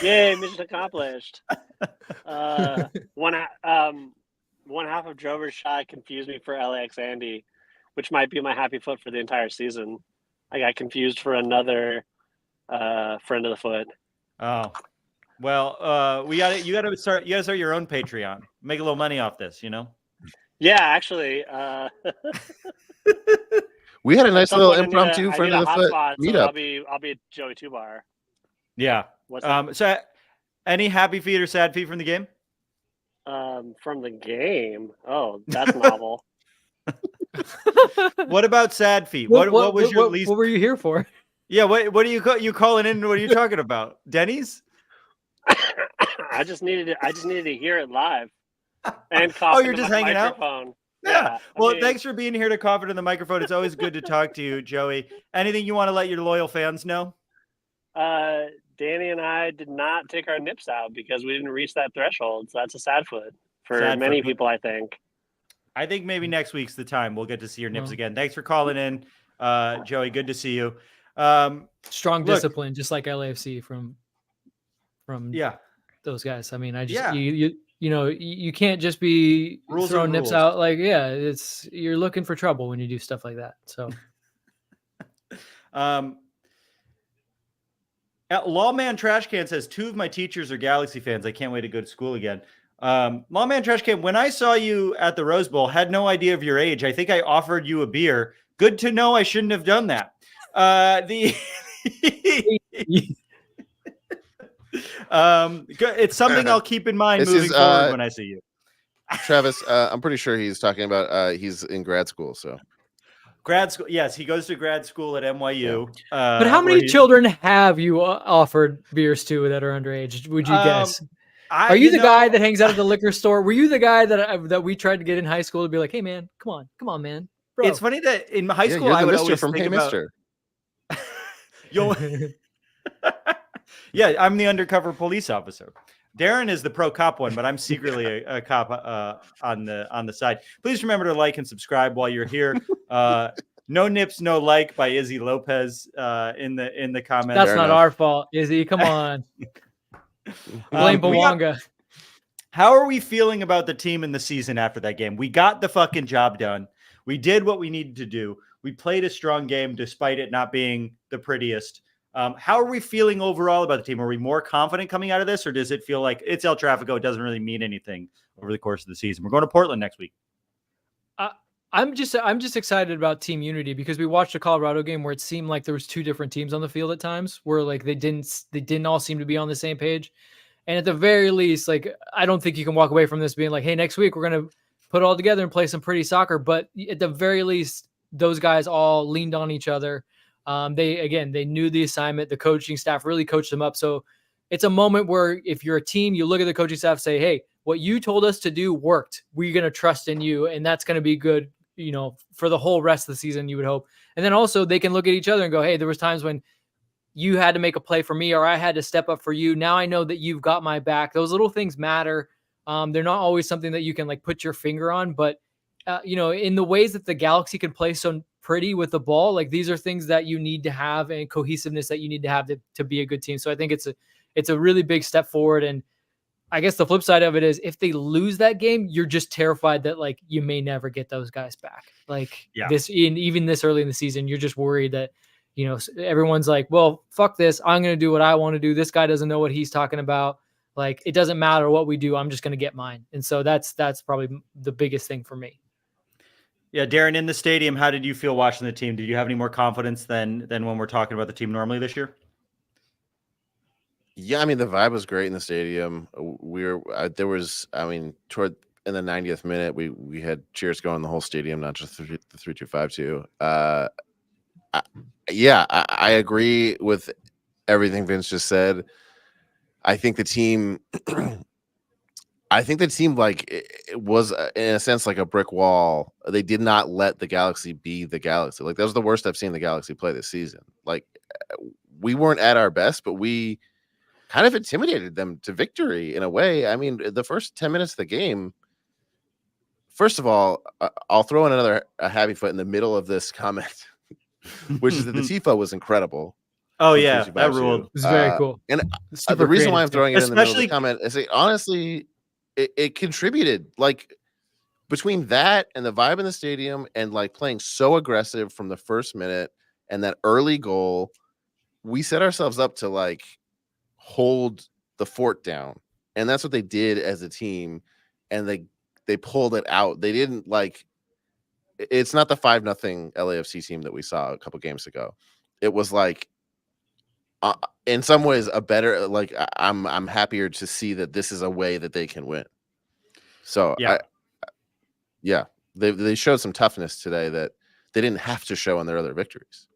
Yay, mission accomplished. One half of Drover's shot confused me for LAX Andy, which might be my happy foot for the entire season. I got confused for another friend of the foot. Oh, well, you got to start your own Patreon. Make a little money off this, you know? Yeah, actually. We had a nice little impromptu friend of the foot meetup. So I'll be at Joey 2-bar. Yeah. So any happy feet or sad feet from the game? From the game. Oh, that's novel. What about sad feet? What was your least? What were you here for? Yeah. What are you calling in? What are you talking about? Denny's? I just needed to hear it live. And cough. Oh, you're just hanging microphone. out. Yeah. Well, thanks for being here to cough into the microphone. It's always good to talk to you, Joey. Anything you want to let your loyal fans know? Danny and I did not take our nips out because we didn't reach that threshold. So that's a sad foot for many people, I think. I think maybe next week's the time we'll get to see your nips again. Thanks for calling in, Joey. Good to see you. Strong discipline, just like LAFC from those guys. I mean, you can't just be throwing nips out. Like, you're looking for trouble when you do stuff like that. So, Lawman Trash Can says 2 of my teachers are Galaxy fans. I can't wait to go to school again. Lawman Trash Can, when I saw you at the Rose Bowl, had no idea of your age. I think I offered you a beer. Good to know. I shouldn't have done that. It's something I'll keep in mind moving forward when I see you. Travis, I'm pretty sure he's talking about he's in grad school. So grad school, yes, he goes to grad school at NYU. But how many children have you offered beers to that are underage? Would you guess? Are you the guy that hangs out at the liquor store? Were you the guy that we tried to get in high school to be like, hey man, come on, man. Bro. It's funny that in high school I would always think about. Yeah, I'm the undercover police officer. Darren is the pro cop one, but I'm secretly a cop on the side. Please remember to like and subscribe while you're here. No nips, no like by Izzy Lopez in the comments. That's Fair not enough. our fault, Izzy. Come on. Blame Bouanga. How are we feeling about the team in the season after that game? We got the fucking job done. We did what we needed to do. We played a strong game despite it not being the prettiest. How are we feeling overall about the team? Are we more confident coming out of this, or does it feel like it's El Tráfico? It doesn't really mean anything over the course of the season. We're going to Portland next week. I'm just excited about team unity because we watched a Colorado game where it seemed like there was two different teams on the field at times where like they didn't all seem to be on the same page. And at the very least, like, I don't think you can walk away from this being like, hey, next week we're going to put it all together and play some pretty soccer. But at the very least, those guys all leaned on each other. They knew the assignment. The coaching staff really coached them up. So it's a moment where if you're a team, you look at the coaching staff and say, hey, what you told us to do worked. We're going to trust in you. And that's going to be good, for the whole rest of the season, you would hope. And then also they can look at each other and go, hey, there was times when you had to make a play for me or I had to step up for you. Now I know that you've got my back. Those little things matter. They're not always something that you can like put your finger on, but in the ways that the Galaxy can play so pretty with the ball, like these are things that you need to have and cohesiveness that you need to have to be a good team. So I think it's a really big step forward. And I guess the flip side of it is if they lose that game, you're just terrified that like you may never get those guys back. Like even this early in the season, you're just worried that, everyone's like, well, fuck this. I'm going to do what I want to do. This guy doesn't know what he's talking about. Like, it doesn't matter what we do. I'm just going to get mine. And so that's probably the biggest thing for me. Yeah. Darren, in the stadium, how did you feel watching the team? Did you have any more confidence than when we're talking about the team normally this year? Yeah, I mean, the vibe was great in the stadium. Toward in the 90th minute, we had cheers going in the whole stadium, not just the 3-2-5-2. I agree with everything Vince just said. I think the team like it was in a sense like a brick wall. They did not let the Galaxy be the Galaxy. Like that was the worst I've seen the Galaxy play this season. Like we weren't at our best, but we kind of intimidated them to victory in a way. I mean, the first 10 minutes of the game, first of all, I'll throw in a happy foot in the middle of this comment, which is that the Tifo was incredible. Oh, yeah, that ruled. It was very cool. And the reason why I'm throwing it in the middle of the comment is honestly, it contributed. Like, between that and the vibe in the stadium and, like, playing so aggressive from the first minute and that early goal, we set ourselves up to, like, hold the fort down. And that's what they did as a team, and they pulled it out. They didn't, like, it's not the 5-0 LAFC team that we saw a couple games ago. It was like, in some ways, a better, like, I'm happier to see that this is a way that they can win. So they showed some toughness today that they didn't have to show in their other victories.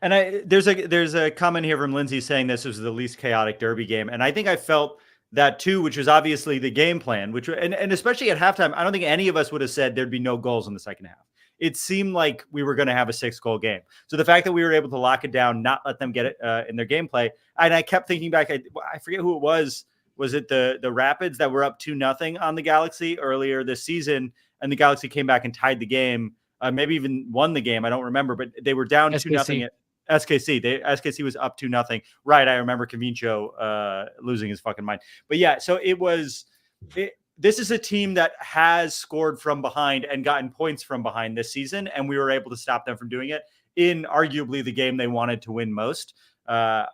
And there's a comment here from Lindsay saying this was the least chaotic derby game, and I think I felt that too, which was obviously the game plan, which and especially at halftime, I don't think any of us would have said there'd be no goals in the second half. It seemed like we were going to have a 6-goal game. So the fact that we were able to lock it down, not let them get it in their gameplay, and I kept thinking back, I forget who it was. Was it the Rapids that were up 2-0 on the Galaxy earlier this season, and the Galaxy came back and tied the game, maybe even won the game. I don't remember, but they were down 2-0 at SKC. SKC was up 2-0. Right, I remember Cavincio losing his fucking mind. But yeah, so this is a team that has scored from behind and gotten points from behind this season, and we were able to stop them from doing it in arguably the game they wanted to win most. I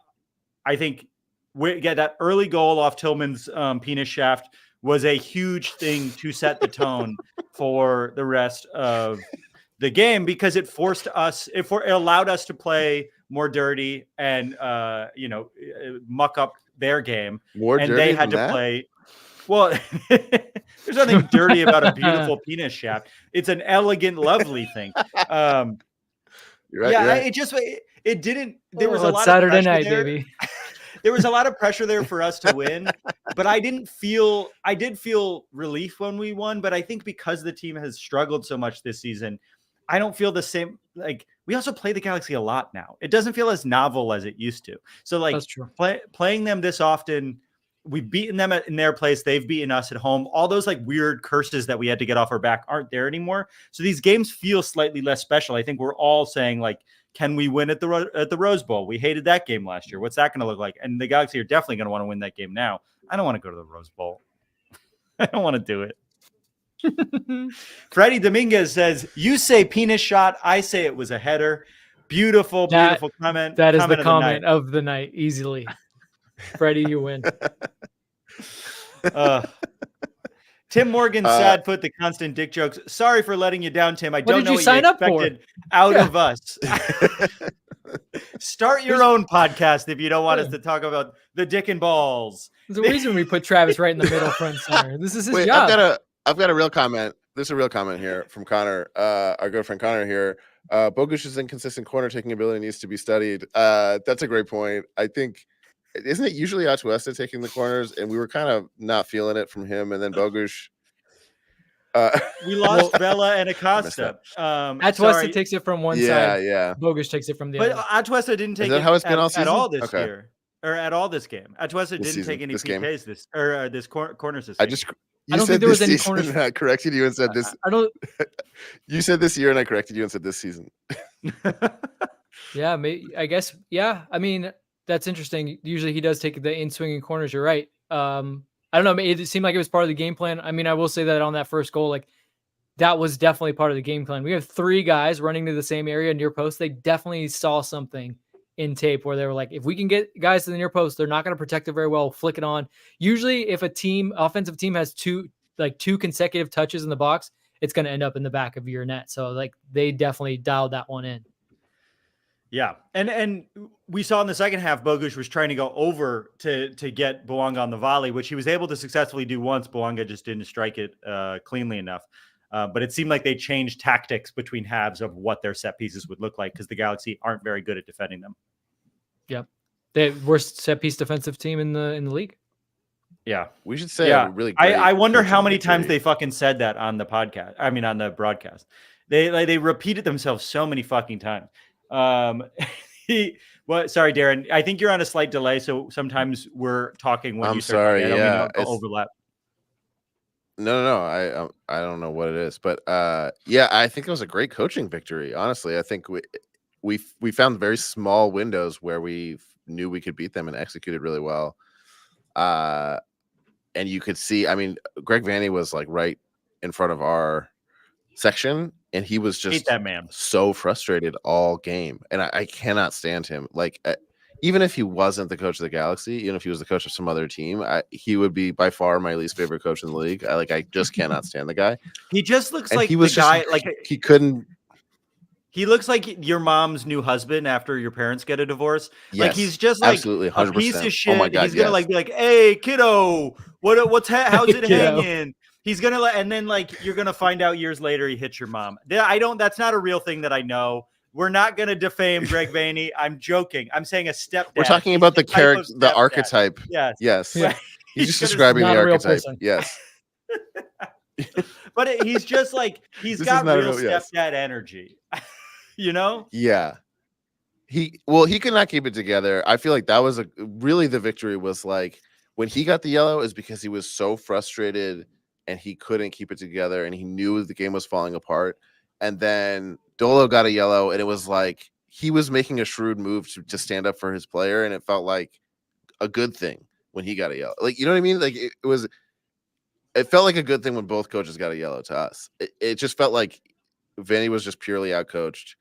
think that early goal off Tillman's penis shaft was a huge thing to set the tone for the rest of the game, because it allowed us to play more dirty and muck up their game. They had to play. Well, there's nothing dirty about a beautiful penis shaft. It's an elegant, lovely thing. You're right. It didn't. There was a lot Saturday of night, there. baby. There was a lot of pressure there for us to win, but I did feel relief when we won. But I think because the team has struggled so much this season, I don't feel the same. Like, we also play the Galaxy a lot now. It doesn't feel as novel as it used to. So, like, That's true. Playing them this often we've beaten them in their place. They've beaten us at home. All those like weird curses that we had to get off our back aren't there anymore. So these games feel slightly less special. I think we're all saying like, can we win at the Rose Bowl? We hated that game last year. What's that going to look like? And the Galaxy are definitely going to want to win that game now. I don't want to go to the Rose Bowl. I don't want to do it. Freddie Dominguez says, you say penis shot. I say it was a header. Beautiful comment. That is the comment of the night. Easily. Freddie, you win. Tim Morgan, sad foot, the constant dick jokes. Sorry for letting you down, Tim. I don't know what you expected out of us. Start your own podcast if you don't want us to talk about the dick and balls. There's a reason we put Travis right in the middle front center. This is his job. I've got a real comment. There's a real comment here from Connor, our good friend Connor here. Bogush's inconsistent corner taking ability needs to be studied. That's a great point. I think, isn't it usually Atuesta taking the corners, and we were kind of not feeling it from him, and then Bogusz. We lost Vela and Acosta. Atuesta takes it from one side. Yeah. Bogusz takes it from the other. But Atuesta didn't take it how it's been all season? At all this year, or at all this game. Atuesta didn't take any PKs this corners this season. I don't think there was any corners. I corrected you and said this. I don't. You said this year, and I corrected you and said this season. Yeah, I guess. Yeah, I mean that's interesting. Usually he does take the in-swinging corners. You're right. I don't know. It seemed like it was part of the game plan. I mean, I will say that on that first goal, like that was definitely part of the game plan. We have 3 guys running to the same area near post. They definitely saw something in tape where they were like, if we can get guys to the near post, they're not going to protect it very well. Flick it on. Usually if a offensive team has 2 consecutive touches in the box, it's going to end up in the back of your net. So like they definitely dialed that one in. Yeah. And we saw in the second half, Bogusz was trying to go over to get Bouanga on the volley, which he was able to successfully do once. Bouanga just didn't strike it cleanly enough. But it seemed like they changed tactics between halves of what their set pieces would look like because the Galaxy aren't very good at defending them. Yep. The worst set piece defensive team in the league. Yeah. We should say really great I wonder how many times they fucking said that on the podcast. I mean, on the broadcast. They repeated themselves so many fucking times. Sorry, Darren. I think you're on a slight delay, so sometimes we're talking when you start. Sorry. I don't mean to overlap. No. I don't know what it is, but I think it was a great coaching victory. Honestly, I think we found very small windows where we knew we could beat them and executed really well. And you could see, I mean, Greg Vanney was like right in front of our section, and he was just that man so frustrated all game, and I cannot stand him. Like, even if he wasn't the coach of the Galaxy, even if he was the coach of some other team, he would be by far my least favorite coach in the league. I just cannot stand the guy. He just looks like he was the guy. Like he couldn't. He looks like your mom's new husband after your parents get a divorce. Yes, like he's just like absolutely 100%. A piece of shit. Oh my God, he's gonna like be like, "Hey, kiddo, how's it hanging?" He's gonna and then like you're gonna find out years later he hits your mom. That's not a real thing that I know. We're not gonna defame Greg Vanney. I'm joking. I'm saying a stepdad. We're talking about the character, the archetype. Yes. Right. He's just describing the archetype. Yes. But he's just like he's got real stepdad energy. You know? Yeah. He could not keep it together. I feel like that was really the victory was like when he got the yellow is because he was so frustrated and he couldn't keep it together and he knew the game was falling apart. And then Dolo got a yellow and it was like he was making a shrewd move to stand up for his player, and it felt like a good thing when he got a yellow. Like, you know what I mean? Like it felt like a good thing when both coaches got a yellow to us. It just felt like Vanney was just purely outcoached.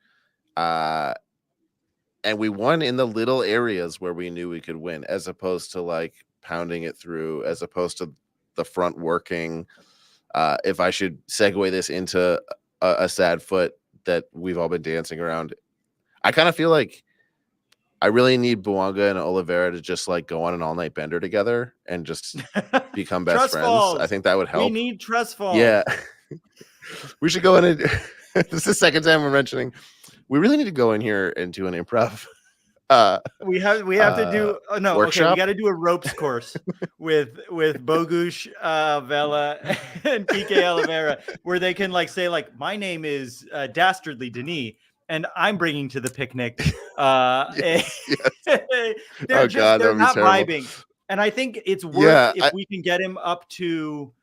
And we won in the little areas where we knew we could win, as opposed to like pounding it through, as opposed to the front working. If I should segue this into a sad foot that we've all been dancing around, I kind of feel like I really need Bouanga and Oliveira to just like go on an all-night bender together and just become best friends. Falls. I think that would help. We need trust falls. Yeah. We should go in and this is the second time we're mentioning we really need to go in here and do an improv. We have to do workshop? Okay, we got to do a ropes course with Bogusz, Vela, and PK Oliveira, where they can like say like, my name is Dastardly Denis, and I'm bringing to the picnic. Yes. They're not vibing. And I think it's worth, Yeah, if we can get him up to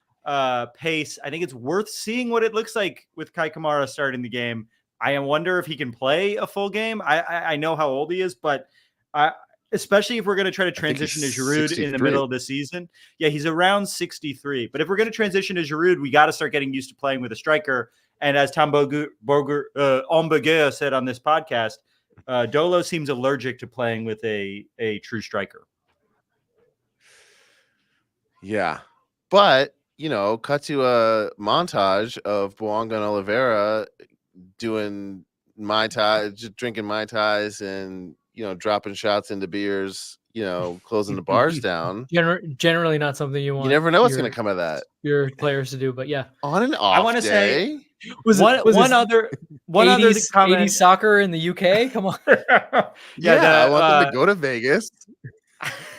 pace, I think it's worth seeing what it looks like with Kai Kamara starting the game. I wonder if he can play a full game. I know how old he is, but especially if we're going to try to transition to Giroud in the middle of the season. Yeah, he's around 63. But if we're going to transition to Giroud, we got to start getting used to playing with a striker. And as Tom Omberger said on this podcast, Dolo seems allergic to playing with a true striker. Yeah. But, cut to a montage of Bouanga and Oliveira doing Mai Tai, just drinking Mai Tais and, dropping shots into beers, closing the bars down. Generally not something you want. You never know what's going to come of that. Your players to do, but yeah. On and off I want to say one other 80s comment. 80s soccer in the UK. Come on. I want them to go to Vegas.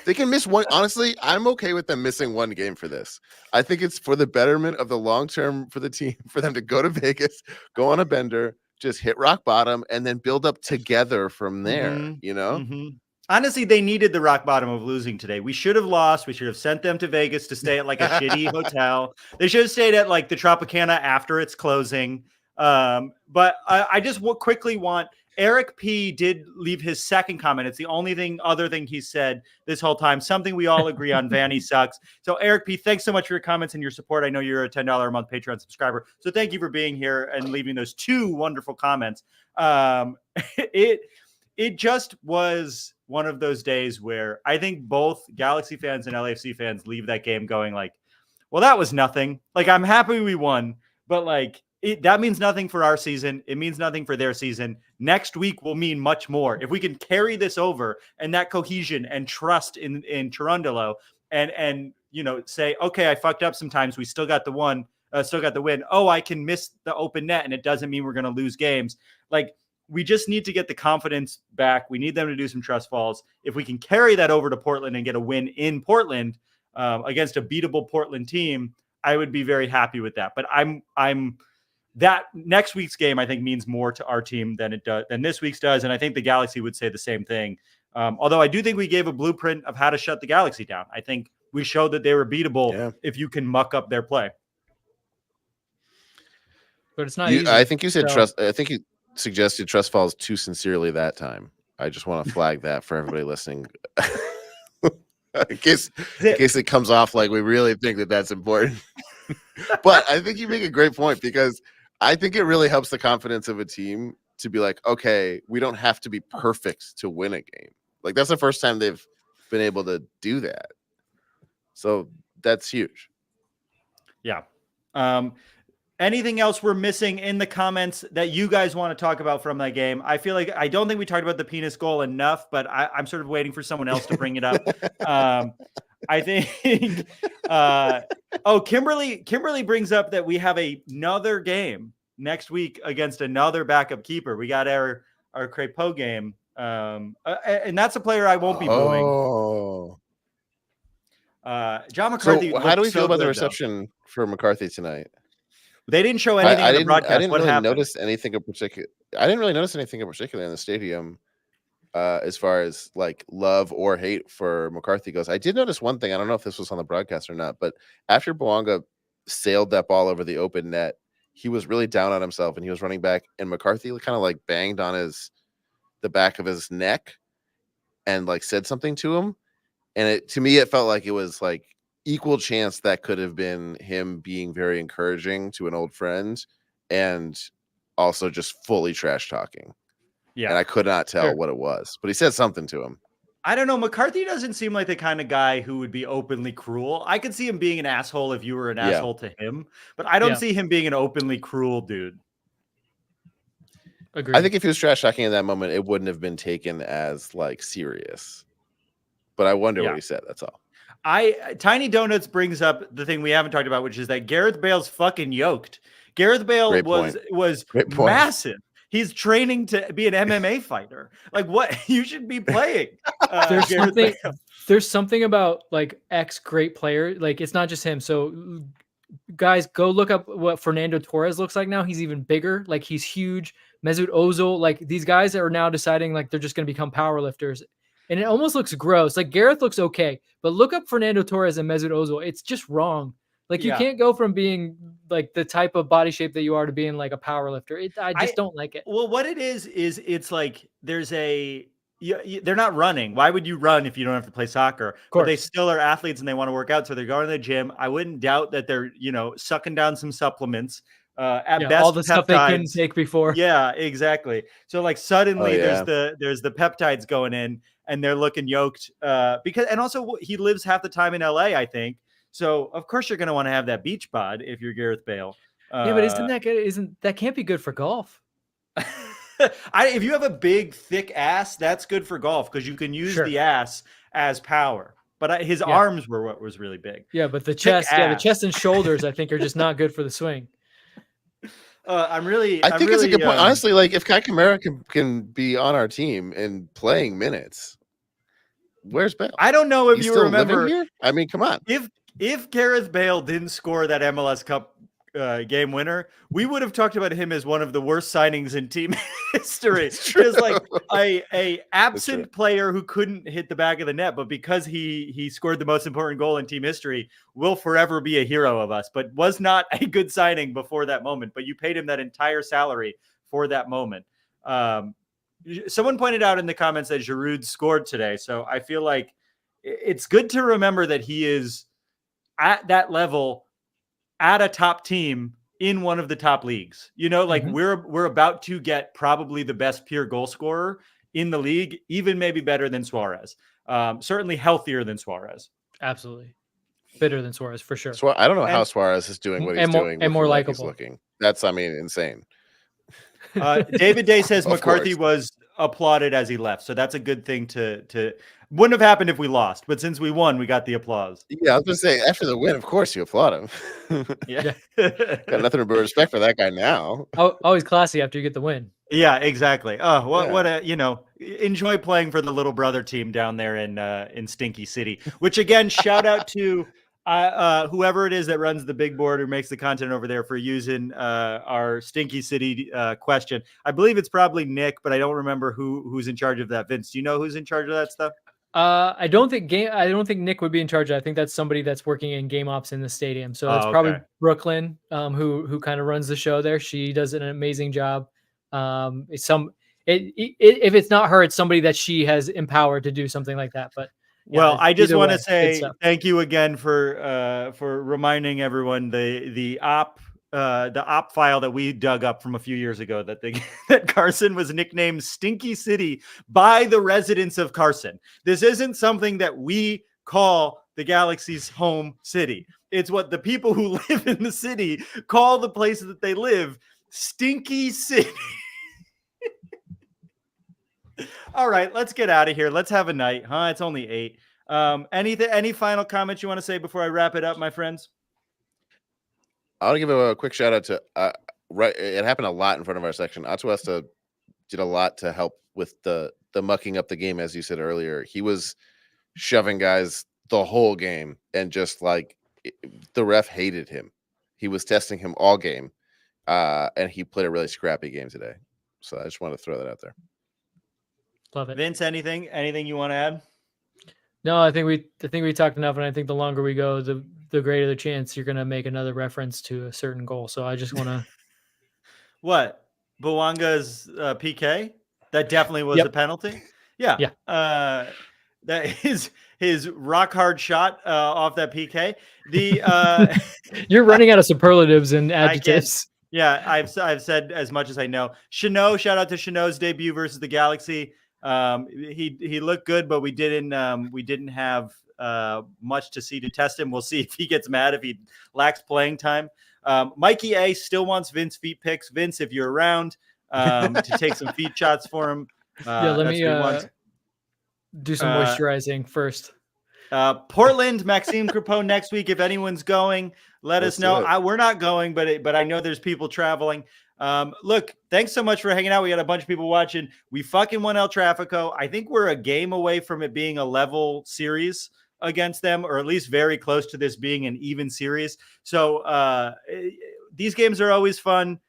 They can miss one. Honestly, I'm okay with them missing one game for this. I think it's for the betterment of the long term for the team, for them to go to Vegas, go on a bender, just hit rock bottom, and then build up together from there. Mm-hmm. Honestly, they needed the rock bottom of losing today. We should have lost. We should have sent them to Vegas to stay at like a shitty hotel. They should have stayed at like the Tropicana after it's closing. But I just quickly want, Eric P did leave his second comment. It's the only other thing he said this whole time. Something we all agree on. Vanny sucks. So Eric P, thanks so much for your comments and your support. I know you're a $10 a month Patreon subscriber. So thank you for being here and leaving those two wonderful comments. It just was one of those days where I think both Galaxy fans and LAFC fans leave that game going like, well, that was nothing. Like, I'm happy we won, but like, that means nothing for our season. It means nothing for their season. Next week will mean much more. If we can carry this over and that cohesion and trust in Cherundolo and say, okay, I fucked up sometimes. We still got the win. Oh, I can miss the open net and it doesn't mean we're going to lose games. Like, we just need to get the confidence back. We need them to do some trust falls. If we can carry that over to Portland and get a win in Portland against a beatable Portland team, I would be very happy with that. But I'm that next week's game, I think, means more to our team than this week's does. And I think the Galaxy would say the same thing. Although I do think we gave a blueprint of how to shut the Galaxy down. I think we showed that they were beatable if you can muck up their play. But it's not easy. I think you said trust. I think you suggested trust falls too sincerely that time. I just want to flag that for everybody listening. in case it comes off like we really think that that's important. But I think you make a great point, because I think it really helps the confidence of a team to be like, okay, we don't have to be perfect to win a game. Like, that's the first time they've been able to do that. So that's huge. Yeah. Anything else we're missing in the comments that you guys want to talk about from that game? I feel like I don't think we talked about the penis goal enough, but I'm sort of waiting for someone else to bring it up. I think Kimberly brings up that we have another game next week against another backup keeper. We got our Crépeau game. And that's a player I won't be booing. John McCarthy. So how do we feel about the reception for McCarthy tonight? They didn't show anything in the broadcast. I didn't really notice anything in particular. I didn't really notice anything in particular in the stadium, as far as like love or hate for McCarthy goes. I did notice one thing. I don't know if this was on the broadcast or not, but after Bouanga sailed that ball over the open net, he was really down on himself and he was running back, and McCarthy kind of like banged on the back of his neck and like said something to him. And to me, it felt like it was like equal chance that could have been him being very encouraging to an old friend and also just fully trash talking. Yeah. And I could not tell what it was, but he said something to him. I don't know. McCarthy doesn't seem like the kind of guy who would be openly cruel. I could see him being an asshole if you were an asshole to him, but I don't see him being an openly cruel dude. Agreed. I think if he was trash talking in that moment, it wouldn't have been taken as like serious, but I wonder what he said. That's all. Tiny Donuts brings up the thing we haven't talked about, which is that Gareth Bale's fucking yoked. Gareth Bale was massive. He's training to be an MMA fighter. Like, what? You should be playing. There's something about like great player. Like, it's not just him. So guys, go look up what Fernando Torres looks like now. He's even bigger. Like, he's huge. Mesut Ozil. Like, these guys are now deciding like they're just going to become power lifters. and it almost looks gross. Like Gareth looks okay, but look up Fernando Torres and Mesut Ozil. It's just wrong. Like you can't go from being like the type of body shape that you are to being like a power lifter. I just don't like it. Well, what it is it's like there's they're not running. Why would you run if you don't have to play soccer? But they still are athletes and they want to work out, so they're going to the gym. I wouldn't doubt that they're sucking down some supplements. At best, all the stuff they couldn't take before. Yeah, exactly. So like suddenly there's the peptides going in, and they're looking yoked. And also he lives half the time in LA, I think. So of course you're going to want to have that beach bod if you're Gareth Bale. Yeah, but isn't that good? That can't be good for golf? If you have a big, thick ass, that's good for golf because you can use the ass as power. But his arms were what was really big. Yeah, but the chest, the chest and shoulders, I think, are just not good for the swing. I think it's a good point. Honestly, like if Kai Kamara can be on our team and playing minutes, where's Bale? I don't know if you remember. Here? I mean, come on. If Gareth Bale didn't score that MLS Cup game winner, we would have talked about him as one of the worst signings in team history. Just like a absent player who couldn't hit the back of the net, but because he scored the most important goal in team history, will forever be a hero of us. But was not a good signing before that moment. But you paid him that entire salary for that moment. Someone pointed out in the comments that Giroud scored today, so I feel like it's good to remember that he is at that level at a top team in one of the top leagues. We're about to get probably the best pure goal scorer in the league, even maybe better than Suarez. Certainly healthier than Suarez. Absolutely. Better than Suarez for sure. I don't know how Suarez is doing what he's doing and more like likable. He's looking. That's insane. David Day says McCarthy was applauded as he left. So that's a good thing to wouldn't have happened if we lost, but since we won, we got the applause. Yeah, I was gonna say after the win, of course you applaud him. Yeah. Got nothing but respect for that guy now. Always classy after you get the win. Yeah, exactly. Oh, what enjoy playing for the little brother team down there in Stinky City, which again, shout out to whoever it is that runs the big board or makes the content over there for using our Stinky City question. I believe it's probably Nick, but I don't remember who's in charge of that. Vince, do you know who's in charge of that stuff? I don't think Nick would be in charge. I think that's somebody that's working in game ops in the stadium. So it's probably Brooklyn, who kind of runs the show there. She does an amazing job. If it's not her, it's somebody that she has empowered to do something like that. But I just want to say thank you again for reminding everyone the op file that we dug up from a few years ago that Carson was nicknamed Stinky City by the residents of Carson. This isn't something that we call the Galaxy's home city. It's what the people who live in the city call the place that they live, Stinky City. All right, let's get out of here. Let's have a night, huh? It's only 8. Any final comments you want to say before I wrap it up, my friends? I'll give a quick shout out to it happened a lot in front of our section. Atuesta did a lot to help with the mucking up the game, as you said earlier. He was shoving guys the whole game, and just like the ref hated him. He was testing him all game, and he played a really scrappy game today. So I just want to throw that out there. Love it. Vince, anything you want to add? No, I think we talked enough, and I think the longer we go, the greater the chance you're going to make another reference to a certain goal. So I just want to. What? Bouanga's PK? That definitely was a penalty. Yeah. Yeah. That is his rock hard shot off that PK. You're running out of superlatives and adjectives. Yeah, I've said as much as I know. Chanot, shout out to Chanot's debut versus the Galaxy. He looked good, but we didn't have much to see to test him. We'll see if he gets mad if he lacks playing time. Mikey A still wants Vince feet pics. Vince, if you're around, to take some feet shots for him. Let me do some moisturizing first. Portland, Maxime Crepeau next week. If anyone's going, let us know. We're not going, but I know there's people traveling. Look, thanks so much for hanging out. We got a bunch of people watching. We fucking won El Tráfico. I think we're a game away from it being a level series against them, or at least very close to this being an even series. So these games are always fun.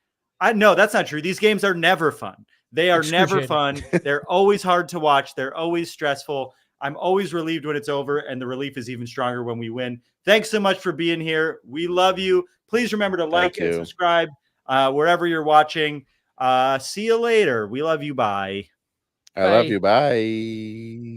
No, that's not true. These games are never fun. They are never Excruciating. fun. They're always hard to watch. They're always stressful. I'm always relieved when it's over, and the relief is even stronger when we win. Thanks so much for being here. We love you. Please remember to like Thank and you. subscribe wherever you're watching. See you later. We love you. Bye. I love Bye. you. Bye.